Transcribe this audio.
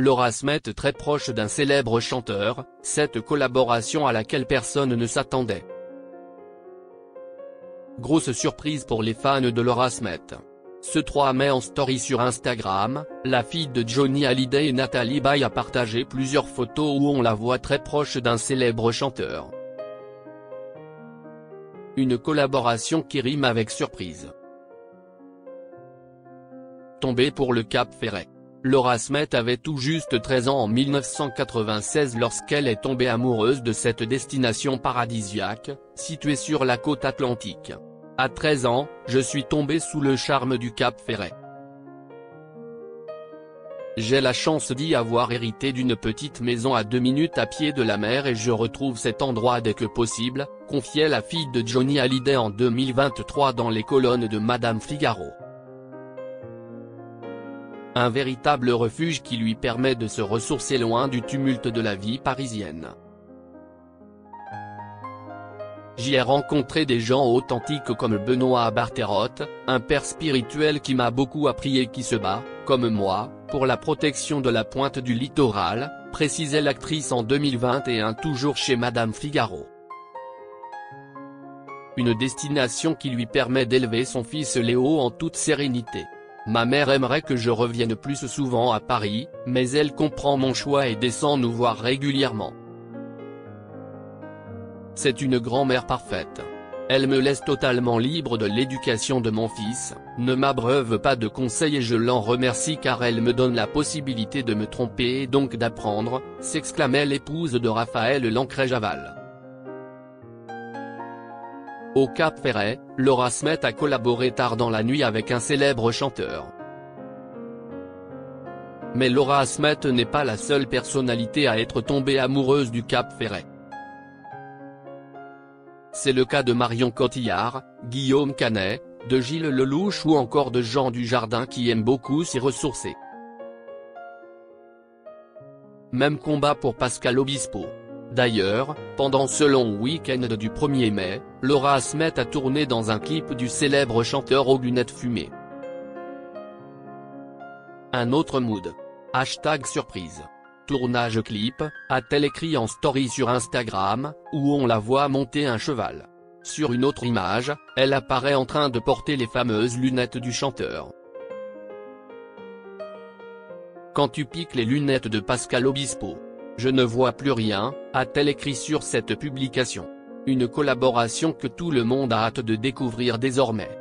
Laura Smet très proche d'un célèbre chanteur, cette collaboration à laquelle personne ne s'attendait. Grosse surprise pour les fans de Laura Smet. Ce 3 mai en story sur Instagram, la fille de Johnny Hallyday et Natalie Baye a partagé plusieurs photos où on la voit très proche d'un célèbre chanteur. Une collaboration qui rime avec surprise. Tombée pour le Cap Ferret. Laura Smet avait tout juste 13 ans en 1996 lorsqu'elle est tombée amoureuse de cette destination paradisiaque, située sur la côte atlantique. À 13 ans, je suis tombée sous le charme du Cap Ferret. J'ai la chance d'y avoir hérité d'une petite maison à 2 minutes à pied de la mer et je retrouve cet endroit dès que possible, confiait la fille de Johnny Hallyday en 2023 dans les colonnes de Madame Figaro. Un véritable refuge qui lui permet de se ressourcer loin du tumulte de la vie parisienne. J'y ai rencontré des gens authentiques comme Benoît Barterotte, un père spirituel qui m'a beaucoup appris et qui se bat, comme moi, pour la protection de la pointe du littoral, précisait l'actrice en 2021 toujours chez Madame Figaro. Une destination qui lui permet d'élever son fils Léo en toute sérénité. Ma mère aimerait que je revienne plus souvent à Paris, mais elle comprend mon choix et descend nous voir régulièrement. C'est une grand-mère parfaite. Elle me laisse totalement libre de l'éducation de mon fils, ne m'abreuve pas de conseils et je l'en remercie car elle me donne la possibilité de me tromper et donc d'apprendre, s'exclamait l'épouse de Raphaël Lancret-Javal. Au Cap Ferret, Laura Smet a collaboré tard dans la nuit avec un célèbre chanteur. Mais Laura Smet n'est pas la seule personnalité à être tombée amoureuse du Cap Ferret. C'est le cas de Marion Cotillard, Guillaume Canet, de Gilles Lelouch ou encore de Jean Dujardin qui aiment beaucoup s'y ressourcer. Même combat pour Pascal Obispo. D'ailleurs, pendant ce long week-end du 1er mai, Laura Smet a tourné dans un clip du célèbre chanteur aux lunettes fumées. Un autre mood. #surprise. Tournage clip, a-t-elle écrit en story sur Instagram, où on la voit monter un cheval. Sur une autre image, elle apparaît en train de porter les fameuses lunettes du chanteur. Quand tu piques les lunettes de Pascal Obispo. Je ne vois plus rien, a-t-elle écrit sur cette publication. Une collaboration que tout le monde a hâte de découvrir désormais.